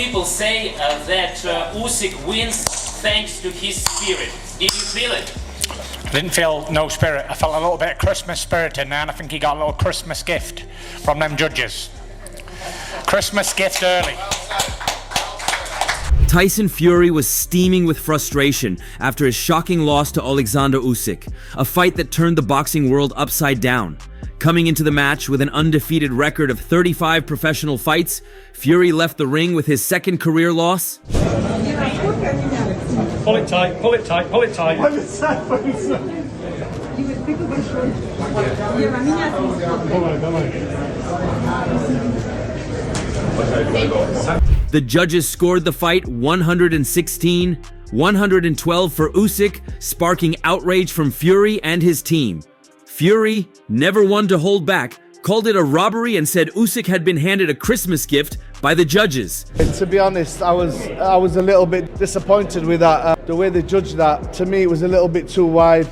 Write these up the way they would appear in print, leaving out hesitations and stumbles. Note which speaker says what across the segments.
Speaker 1: people say that Usyk wins thanks to his spirit. Did you feel it?
Speaker 2: I didn't feel no spirit. I felt a little bit of Christmas spirit in there, and I think he got a little Christmas gift from them judges. Christmas gift early.
Speaker 3: Tyson Fury was steaming with frustration after his shocking loss to Alexander Usyk, a fight that turned the boxing world upside down. Coming into the match with an undefeated record of 35 professional fights, Fury left the ring with his second career loss.
Speaker 2: Pull it tight, pull it tight, pull it tight.
Speaker 3: The judges scored the fight 116-112 for Usyk, sparking outrage from Fury and his team. Fury, never one to hold back, called it a robbery and said Usyk had been handed a Christmas gift by the judges.
Speaker 4: To be honest, I was a little bit disappointed with that. The way they judged that, to me, it was a little bit too wide.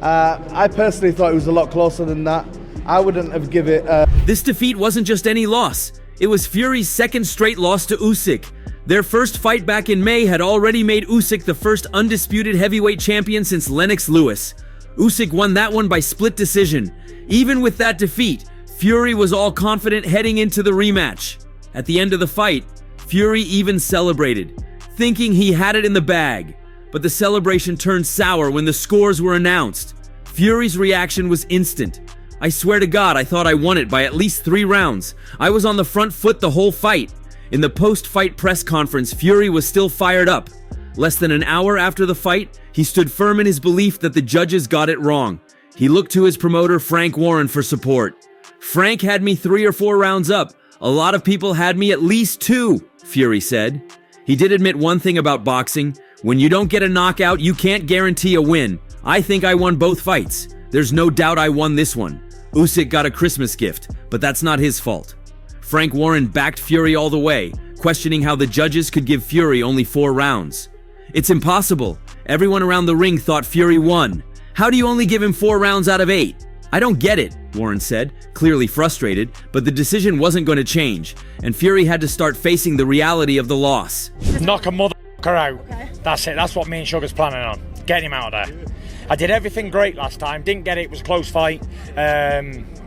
Speaker 4: I personally thought it was a lot closer than that. I wouldn't have given it.
Speaker 3: This defeat wasn't just any loss. It was Fury's second straight loss to Usyk. Their first fight back in May had already made Usyk the first undisputed heavyweight champion since Lennox Lewis. Usyk won that one by split decision. Even with that defeat, Fury was all confident heading into the rematch. At the end of the fight, Fury even celebrated, thinking he had it in the bag. But the celebration turned sour when the scores were announced. Fury's reaction was instant. "I swear to God, I thought I won it by at least 3 rounds. I was on the front foot the whole fight." In the post-fight press conference, Fury was still fired up. Less than an hour after the fight, he stood firm in his belief that the judges got it wrong. He looked to his promoter, Frank Warren, for support. "Frank had me 3 or 4 rounds up. A lot of people had me at least 2, Fury said. He did admit one thing about boxing. When you don't get a knockout, you can't guarantee a win. I think I won both fights. There's no doubt I won this one. Usyk got a Christmas gift, but that's not his fault." Frank Warren backed Fury all the way, questioning how the judges could give Fury only 4 rounds. "It's impossible. Everyone around the ring thought Fury won. How do you only give him 4 rounds out of 8? I don't get it," Warren said, clearly frustrated, but the decision wasn't going to change, and Fury had to start facing the reality of the loss.
Speaker 2: Knock a motherfucker out. Okay. That's it. That's what me and Sugar's planning on. Getting him out of there. I did everything great last time. Didn't get it. It was a close fight.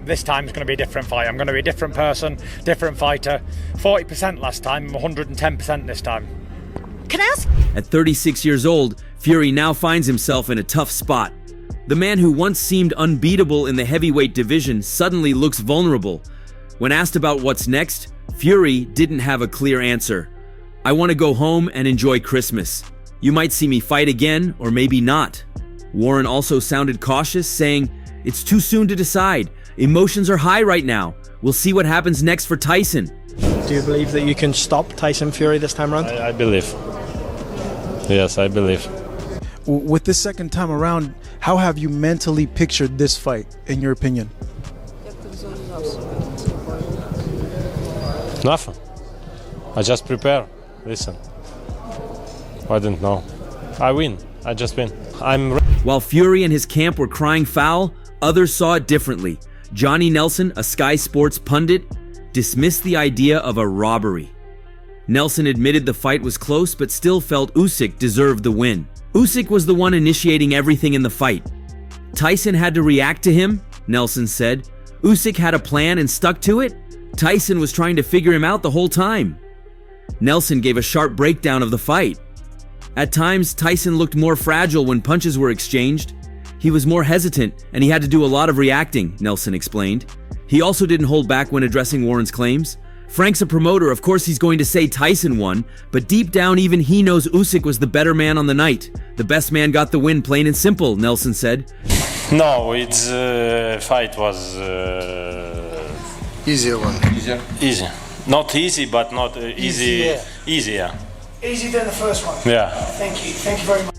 Speaker 2: This time it's going to be a different fight. I'm going to be a different person, different fighter. 40% last time, 110% this time.
Speaker 5: Can I ask?
Speaker 3: At 36 years old, Fury now finds himself in a tough spot. The man who once seemed unbeatable in the heavyweight division suddenly looks vulnerable. When asked about what's next, Fury didn't have a clear answer. "I want to go home and enjoy Christmas. You might see me fight again, or maybe not." Warren also sounded cautious, saying, "It's too soon to decide. Emotions are high right now. We'll see what happens next for Tyson."
Speaker 6: Do you believe that you can stop Tyson Fury this time around?
Speaker 7: I believe. Yes, I believe.
Speaker 8: With this second time around, how have you mentally pictured this fight, in your opinion?
Speaker 7: Nothing. I just prepare. Listen. I don't know. I win. I just win.
Speaker 3: While Fury and his camp were crying foul, others saw it differently. Johnny Nelson, a Sky Sports pundit, dismissed the idea of a robbery. Nelson admitted the fight was close, but still felt Usyk deserved the win. Usyk was the one initiating everything in the fight. Tyson had to react to him, Nelson said. Usyk had a plan and stuck to it. Tyson was trying to figure him out the whole time. Nelson gave a sharp breakdown of the fight. At times, Tyson looked more fragile when punches were exchanged. He was more hesitant, and he had to do a lot of reacting, Nelson explained. He also didn't hold back when addressing Warren's claims. Frank's a promoter, of course he's going to say Tyson won, but deep down even he knows Usyk was the better man on the night. The best man got the win, plain and simple, Nelson said.
Speaker 7: No, it's fight was
Speaker 9: easier one.
Speaker 7: Easy. Not easy, but not easy. Easier.
Speaker 5: Easier than the first one.
Speaker 7: Yeah.
Speaker 5: Thank you. Thank you very much.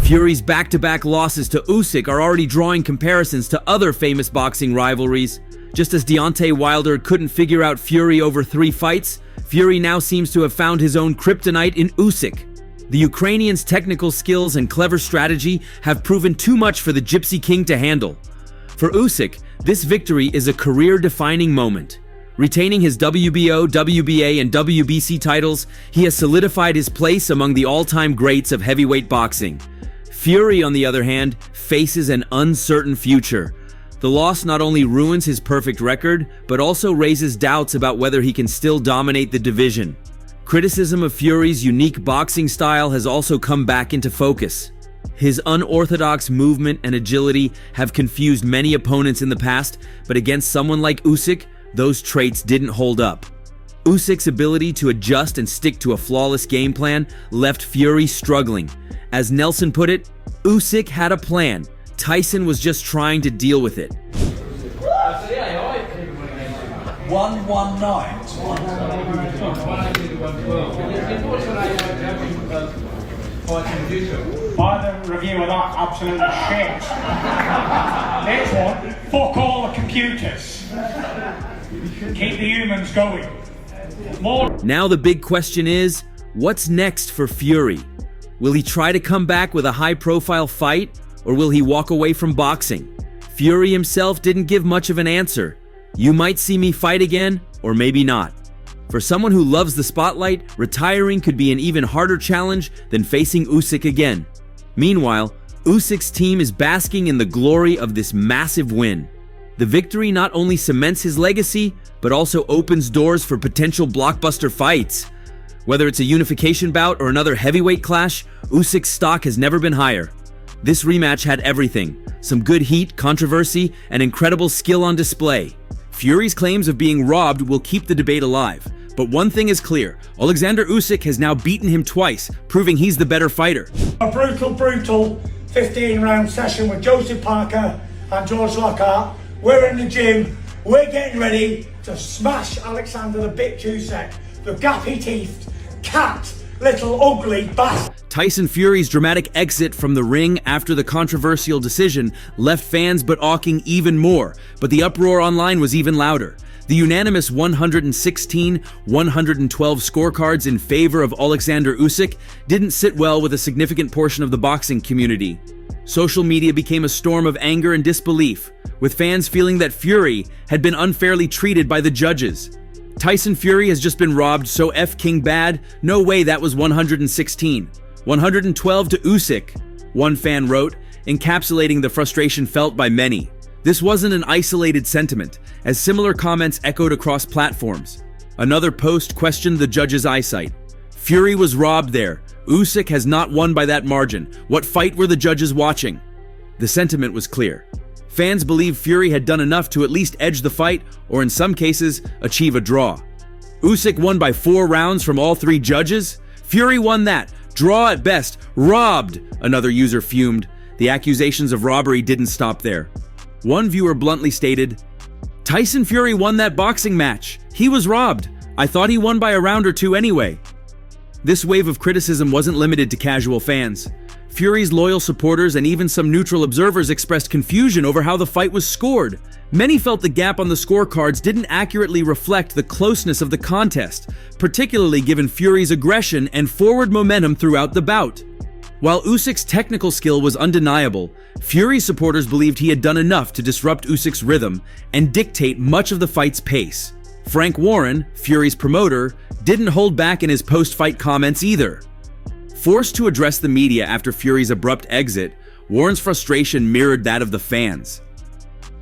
Speaker 3: Fury's back-to-back losses to Usyk are already drawing comparisons to other famous boxing rivalries. Just as Deontay Wilder couldn't figure out Fury over 3 fights, Fury now seems to have found his own kryptonite in Usyk. The Ukrainian's technical skills and clever strategy have proven too much for the Gypsy King to handle. For Usyk, this victory is a career-defining moment. Retaining his WBO, WBA, and WBC titles, he has solidified his place among the all-time greats of heavyweight boxing. Fury, on the other hand, faces an uncertain future. The loss not only ruins his perfect record, but also raises doubts about whether he can still dominate the division. Criticism of Fury's unique boxing style has also come back into focus. His unorthodox movement and agility have confused many opponents in the past, but against someone like Usyk, those traits didn't hold up. Usyk's ability to adjust and stick to a flawless game plan left Fury struggling. As Nelson put it, Usyk had a plan. Tyson was just trying to deal with it.
Speaker 2: 119. My review of that, absolutely shit. Next one, fuck all the computers. Keep the humans going. More.
Speaker 3: Now the big question is, what's next for Fury? Will he try to come back with a high-profile fight, or will he walk away from boxing? Fury himself didn't give much of an answer. You might see me fight again, or maybe not. For someone who loves the spotlight, retiring could be an even harder challenge than facing Usyk again. Meanwhile, Usyk's team is basking in the glory of this massive win. The victory not only cements his legacy, but also opens doors for potential blockbuster fights. Whether it's a unification bout or another heavyweight clash, Usyk's stock has never been higher. This rematch had everything: some good heat, controversy, and incredible skill on display. Fury's claims of being robbed will keep the debate alive. But one thing is clear: Alexander Usyk has now beaten him twice, proving he's the better fighter.
Speaker 5: A brutal 15-round session with Joseph Parker and George Lockhart. We're in the gym. We're getting ready to smash Alexander the Bit Usyk, the gappy-teethed, cat, little ugly bastard.
Speaker 3: Tyson Fury's dramatic exit from the ring after the controversial decision left fans but-awking even more, but the uproar online was even louder. The unanimous 116-112 scorecards in favor of Alexander Usyk didn't sit well with a significant portion of the boxing community. Social media became a storm of anger and disbelief, with fans feeling that Fury had been unfairly treated by the judges. Tyson Fury has just been robbed, so F King bad, no way that was 116. 112 to Usyk, one fan wrote, encapsulating the frustration felt by many. This wasn't an isolated sentiment, as similar comments echoed across platforms. Another post questioned the judge's eyesight. Fury was robbed there. Usyk has not won by that margin. What fight were the judges watching? The sentiment was clear. Fans believed Fury had done enough to at least edge the fight, or in some cases, achieve a draw. Usyk won by 4 rounds from all 3 judges? Fury won that. Draw at best. Robbed, another user fumed. The accusations of robbery didn't stop there. One viewer bluntly stated, "Tyson Fury won that boxing match. He was robbed. I thought he won by a round or 2 anyway." This wave of criticism wasn't limited to casual fans. Fury's loyal supporters and even some neutral observers expressed confusion over how the fight was scored. Many felt the gap on the scorecards didn't accurately reflect the closeness of the contest, particularly given Fury's aggression and forward momentum throughout the bout. While Usyk's technical skill was undeniable, Fury's supporters believed he had done enough to disrupt Usyk's rhythm and dictate much of the fight's pace. Frank Warren, Fury's promoter, didn't hold back in his post-fight comments either. Forced to address the media after Fury's abrupt exit, Warren's frustration mirrored that of the fans.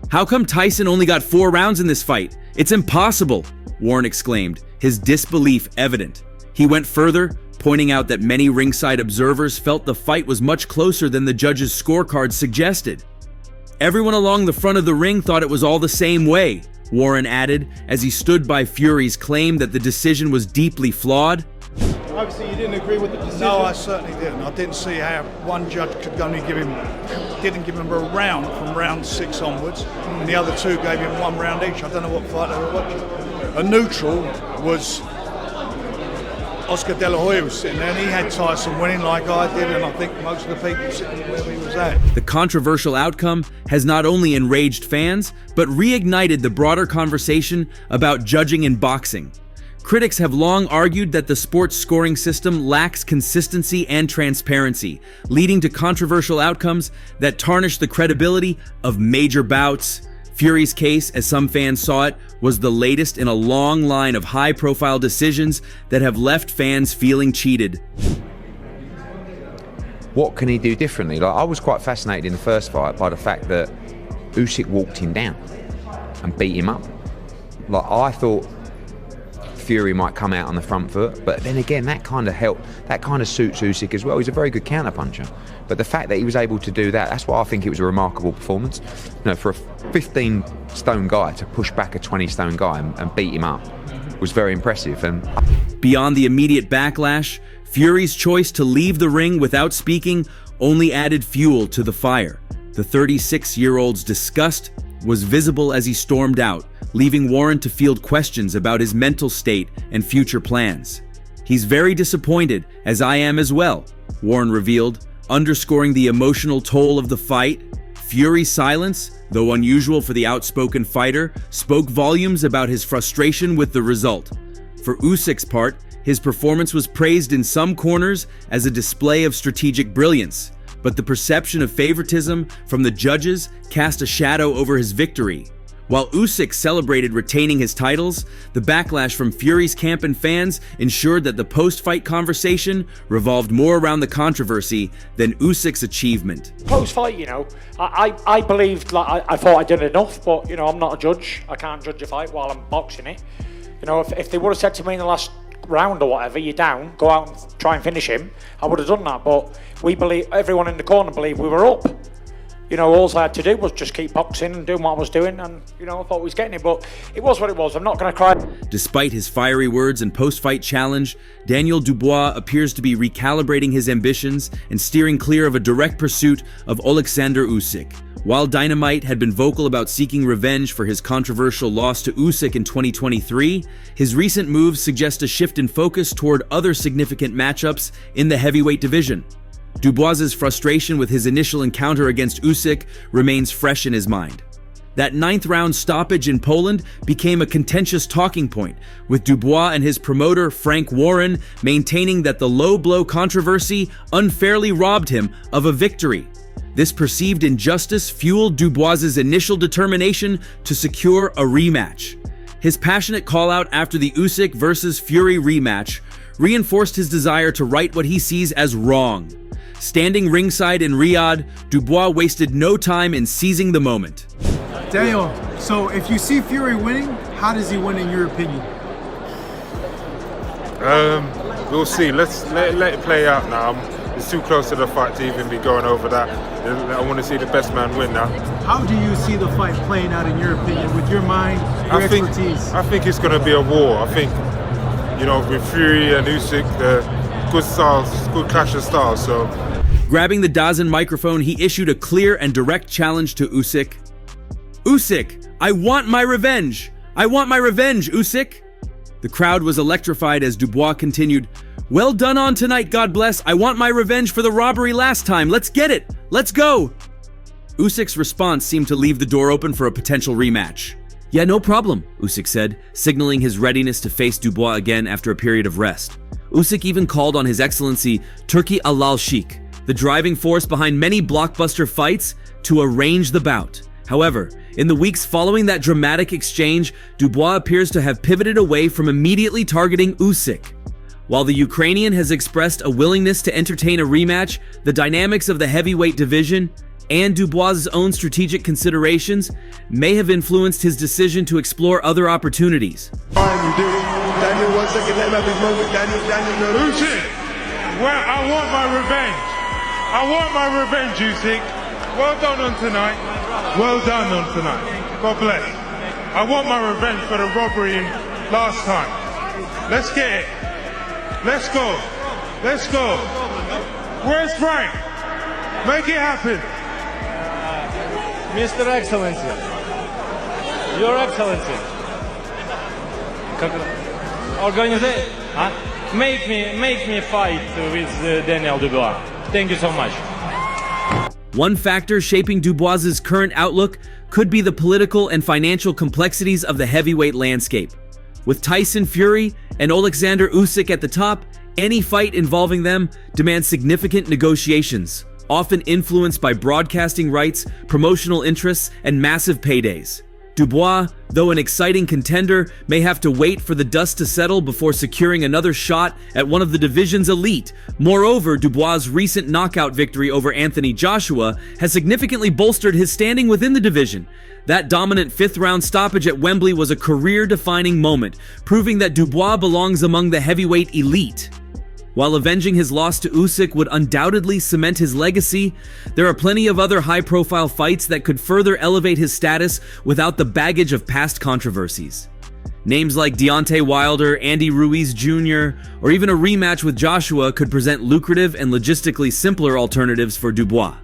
Speaker 3: "How come Tyson only got 4 rounds in this fight? It's impossible!" Warren exclaimed, his disbelief evident. He went further, pointing out that many ringside observers felt the fight was much closer than the judges' scorecards suggested. "Everyone along the front of the ring thought it was all the same way," Warren added, as he stood by Fury's claim that the decision was deeply flawed.
Speaker 9: Obviously, you didn't agree with the decision.
Speaker 10: No, I certainly didn't. I didn't see how one judge could only didn't give him a round from round 6 onwards, and the other 2 gave him 1 round each. I don't know what fight they were watching. A neutral was Oscar De La Hoya was sitting there, and he had Tyson winning like I did, and I think most of the people sitting where he was at.
Speaker 3: The controversial outcome has not only enraged fans, but reignited the broader conversation about judging in boxing. Critics have long argued that the sport's scoring system lacks consistency and transparency, leading to controversial outcomes that tarnish the credibility of major bouts. Fury's case, as some fans saw it, was the latest in a long line of high-profile decisions that have left fans feeling cheated.
Speaker 11: What can he do differently? Like, I was quite fascinated in the first fight by the fact that Usyk walked him down and beat him up. Like, I thought Fury might come out on the front foot, but then again, that kind of helped. That kind of suits Usyk as well. He's a very good counter-puncher. But the fact that he was able to do that, that's why I think it was a remarkable performance. You know, for a 15-stone guy to push back a 20-stone guy and beat him up was very impressive. And
Speaker 3: beyond the immediate backlash, Fury's choice to leave the ring without speaking only added fuel to the fire. The 36-year-old's disgust was visible as he stormed out, leaving Warren to field questions about his mental state and future plans. "He's very disappointed, as I am as well," Warren revealed, underscoring the emotional toll of the fight. Fury's silence, though unusual for the outspoken fighter, spoke volumes about his frustration with the result. For Usyk's part, his performance was praised in some corners as a display of strategic brilliance, but the perception of favoritism from the judges cast a shadow over his victory. While Usyk celebrated retaining his titles, the backlash from Fury's camp and fans ensured that the post-fight conversation revolved more around the controversy than Usyk's achievement.
Speaker 2: Post-fight, you know, I believed, like, I thought I did enough, but, you know, I'm not a judge. I can't judge a fight while I'm boxing it. You know, if they would have said to me in the last round or whatever, you're down, go out and try and finish him, I would have done that. But we believe, everyone in the corner believed we were up. You know, all I had to do was just keep boxing and doing what I was doing, and, you know, I thought we was getting it, but it was what it was. I'm not going to cry.
Speaker 3: Despite his fiery words and post-fight challenge, Daniel Dubois appears to be recalibrating his ambitions and steering clear of a direct pursuit of Alexander Usyk. While Dynamite had been vocal about seeking revenge for his controversial loss to Usyk in 2023, his recent moves suggest a shift in focus toward other significant matchups in the heavyweight division. Dubois's frustration with his initial encounter against Usyk remains fresh in his mind. That 9th-round stoppage in Poland became a contentious talking point, with Dubois and his promoter Frank Warren maintaining that the low-blow controversy unfairly robbed him of a victory. This perceived injustice fueled Dubois's initial determination to secure a rematch. His passionate call-out after the Usyk versus Fury rematch reinforced his desire to right what he sees as wrong. Standing ringside in Riyadh, Dubois wasted no time in seizing the moment.
Speaker 8: Daniel, so if you see Fury winning, how does he win in your opinion?
Speaker 7: We'll see. Let's let it play out now. It's too close to the fight to even be going over that. I want to see the best man win now.
Speaker 8: How do you see the fight playing out in your opinion, with your mind, your expertise?
Speaker 7: I think it's going to be a war. I think, you know, with Fury and Usyk, the good styles, good clash of styles. So,
Speaker 3: grabbing the DAZN microphone, he issued a clear and direct challenge to Usyk. "Usyk, I want my revenge! I want my revenge, Usyk!" The crowd was electrified as Dubois continued, "Well done on tonight, God bless. I want my revenge for the robbery last time. Let's get it. Let's go." Usyk's response seemed to leave the door open for a potential rematch. "Yeah, no problem," Usyk said, signaling his readiness to face Dubois again after a period of rest. Usyk even called on His Excellency Turki Al-Sheikh, the driving force behind many blockbuster fights, to arrange the bout. However, in the weeks following that dramatic exchange, Dubois appears to have pivoted away from immediately targeting Usyk. While the Ukrainian has expressed a willingness to entertain a rematch, the dynamics of the heavyweight division and Dubois' own strategic considerations may have influenced his decision to explore other opportunities.
Speaker 12: Daniel, 1 second, let him have his moment. Daniel,
Speaker 7: Usyk, well, I want my revenge. I want my revenge, Usyk. Well done on tonight. Well done on tonight. God bless. I want my revenge for the robbery last time. Let's get it. Let's go. Let's go. Where's Frank? Make it happen.
Speaker 13: Mr. Excellency. Your Excellency. Make me fight with Daniel Dubois. Thank you so much.
Speaker 3: One factor shaping Dubois' current outlook could be the political and financial complexities of the heavyweight landscape. With Tyson Fury and Alexander Usyk at the top, any fight involving them demands significant negotiations. often influenced by broadcasting rights, promotional interests, and massive paydays. Dubois, though an exciting contender, may have to wait for the dust to settle before securing another shot at one of the division's elite. Moreover, Dubois' recent knockout victory over Anthony Joshua has significantly bolstered his standing within the division. That dominant fifth-round stoppage at Wembley was a career-defining moment, proving that Dubois belongs among the heavyweight elite. While avenging his loss to Usyk would undoubtedly cement his legacy, there are plenty of other high-profile fights that could further elevate his status without the baggage of past controversies. Names like Deontay Wilder, Andy Ruiz Jr., or even a rematch with Joshua could present lucrative and logistically simpler alternatives for Dubois.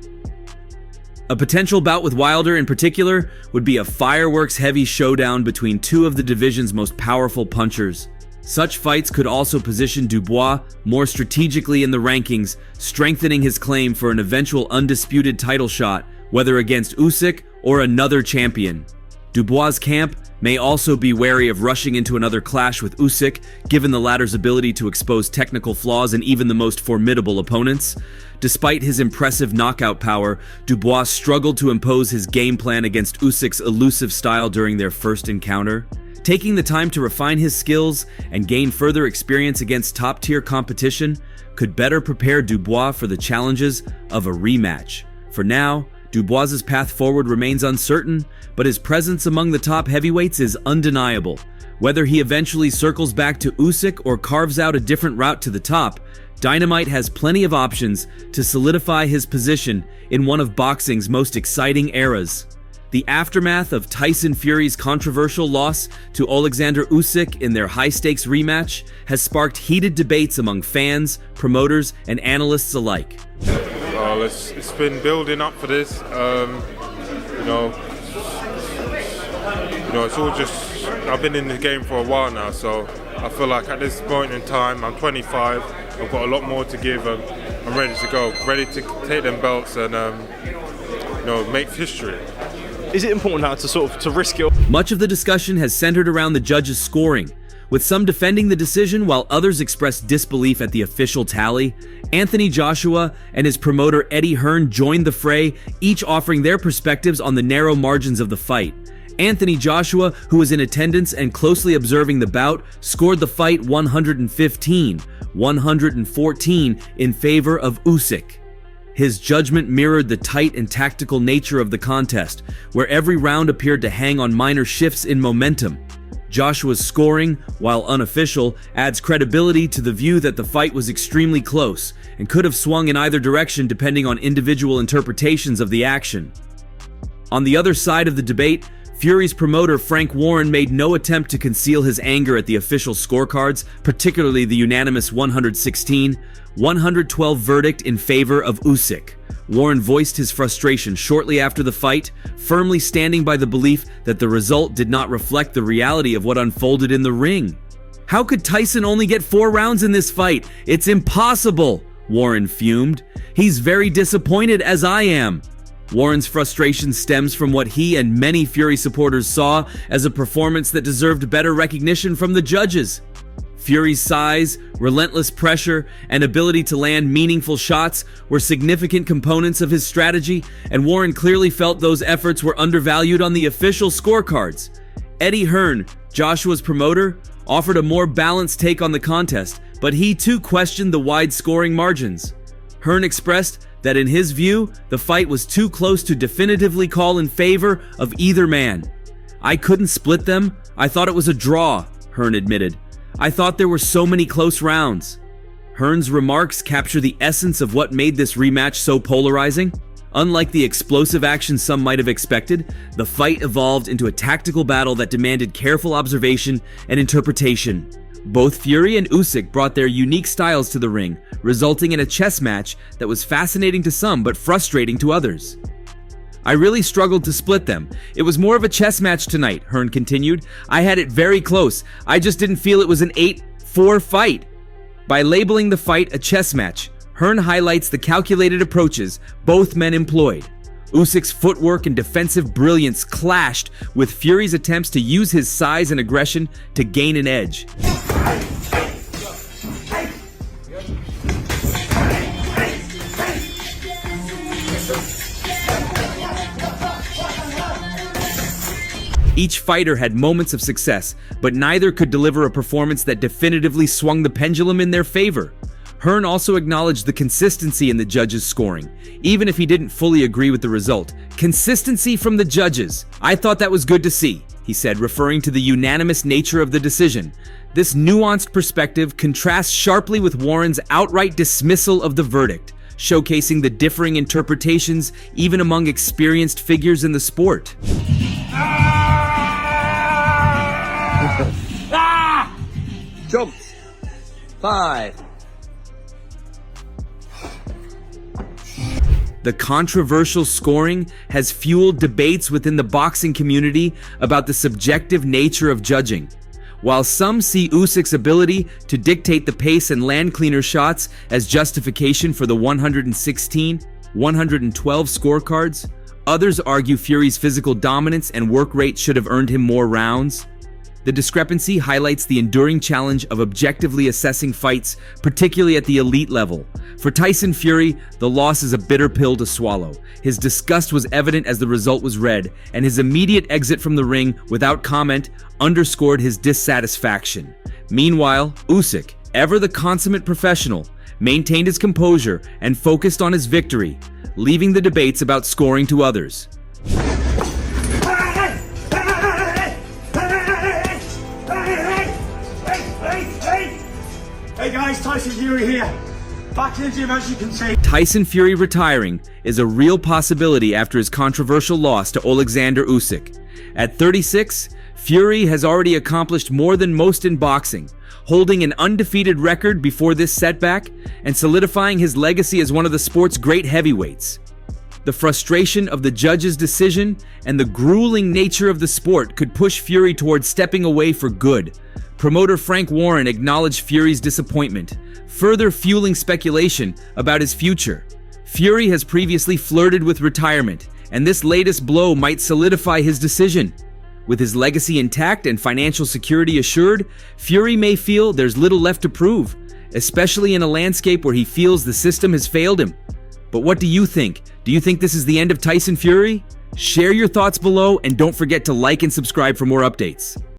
Speaker 3: A potential bout with Wilder in particular would be a fireworks-heavy showdown between two of the division's most powerful punchers. Such fights could also position Dubois more strategically in the rankings, strengthening his claim for an eventual undisputed title shot, whether against Usyk or another champion. Dubois' camp may also be wary of rushing into another clash with Usyk, given the latter's ability to expose technical flaws in even the most formidable opponents. Despite his impressive knockout power, Dubois struggled to impose his game plan against Usyk's elusive style during their first encounter. Taking the time to refine his skills and gain further experience against top-tier competition could better prepare Dubois for the challenges of a rematch. For now, Dubois' path forward remains uncertain, but his presence among the top heavyweights is undeniable. Whether he eventually circles back to Usyk or carves out a different route to the top, Dynamite has plenty of options to solidify his position in one of boxing's most exciting eras. The aftermath of Tyson Fury's controversial loss to Alexander Usyk in their high-stakes rematch has sparked heated debates among fans, promoters, and analysts alike.
Speaker 7: Well, it's been building up for this. It's all just, I've been in the game for a while now, so I feel like at this point in time, I'm 25, I've got a lot more to give, and I'm ready to go, ready to take them belts and make history.
Speaker 6: Is it important now to risk it?
Speaker 3: Much of the discussion has centered around the judges' scoring, with some defending the decision while others expressed disbelief at the official tally. Anthony Joshua and his promoter Eddie Hearn joined the fray, each offering their perspectives on the narrow margins of the fight. Anthony Joshua, who was in attendance and closely observing the bout, scored the fight 114 in favor of Usyk. His judgment mirrored the tight and tactical nature of the contest, where every round appeared to hang on minor shifts in momentum. Joshua's scoring, while unofficial, adds credibility to the view that the fight was extremely close and could have swung in either direction depending on individual interpretations of the action. On the other side of the debate, Fury's promoter Frank Warren made no attempt to conceal his anger at the official scorecards, particularly the unanimous 116-112 verdict in favor of Usyk. Warren voiced his frustration shortly after the fight, firmly standing by the belief that the result did not reflect the reality of what unfolded in the ring. "How could Tyson only get 4 rounds in this fight? It's impossible," Warren fumed. "He's very disappointed, as I am." Warren's frustration stems from what he and many Fury supporters saw as a performance that deserved better recognition from the judges. Fury's size, relentless pressure, and ability to land meaningful shots were significant components of his strategy, and Warren clearly felt those efforts were undervalued on the official scorecards. Eddie Hearn, Joshua's promoter, offered a more balanced take on the contest, but he too questioned the wide scoring margins. Hearn expressed that in his view, the fight was too close to definitively call in favor of either man. "I couldn't split them. I thought it was a draw," Hearn admitted. "I thought there were so many close rounds." Hearn's remarks capture the essence of what made this rematch so polarizing. Unlike the explosive action some might have expected, the fight evolved into a tactical battle that demanded careful observation and interpretation. Both Fury and Usyk brought their unique styles to the ring, resulting in a chess match that was fascinating to some but frustrating to others. "I really struggled to split them. It was more of a chess match tonight," Hearn continued. "I had it very close. I just didn't feel it was an 8-4 fight." By labeling the fight a chess match, Hearn highlights the calculated approaches both men employed. Usyk's footwork and defensive brilliance clashed with Fury's attempts to use his size and aggression to gain an edge. Each fighter had moments of success, but neither could deliver a performance that definitively swung the pendulum in their favor. Hearn also acknowledged the consistency in the judges' scoring, even if he didn't fully agree with the result. Consistency from the judges. I thought that was good to see, he said, referring to the unanimous nature of the decision. This nuanced perspective contrasts sharply with Warren's outright dismissal of the verdict, showcasing the differing interpretations even among experienced figures in the sport.
Speaker 14: Jumps. 5.
Speaker 3: The controversial scoring has fueled debates within the boxing community about the subjective nature of judging. While some see Usyk's ability to dictate the pace and land cleaner shots as justification for the 116, 112 scorecards, others argue Fury's physical dominance and work rate should have earned him more rounds. The discrepancy highlights the enduring challenge of objectively assessing fights, particularly at the elite level. For Tyson Fury, the loss is a bitter pill to swallow. His disgust was evident as the result was read, and his immediate exit from the ring without comment underscored his dissatisfaction. Meanwhile, Usyk, ever the consummate professional, maintained his composure and focused on his victory, leaving the debates about scoring to others.
Speaker 5: Hey guys, Tyson Fury here. Back in the gym, as you can see.
Speaker 3: Tyson Fury retiring is a real possibility after his controversial loss to Alexander Usyk. At 36, Fury has already accomplished more than most in boxing, holding an undefeated record before this setback and solidifying his legacy as one of the sport's great heavyweights. The frustration of the judge's decision and the grueling nature of the sport could push Fury towards stepping away for good. Promoter Frank Warren acknowledged Fury's disappointment, further fueling speculation about his future. Fury has previously flirted with retirement, and this latest blow might solidify his decision. With his legacy intact and financial security assured, Fury may feel there's little left to prove, especially in a landscape where he feels the system has failed him. But what do you think? Do you think this is the end of Tyson Fury? Share your thoughts below and don't forget to like and subscribe for more updates.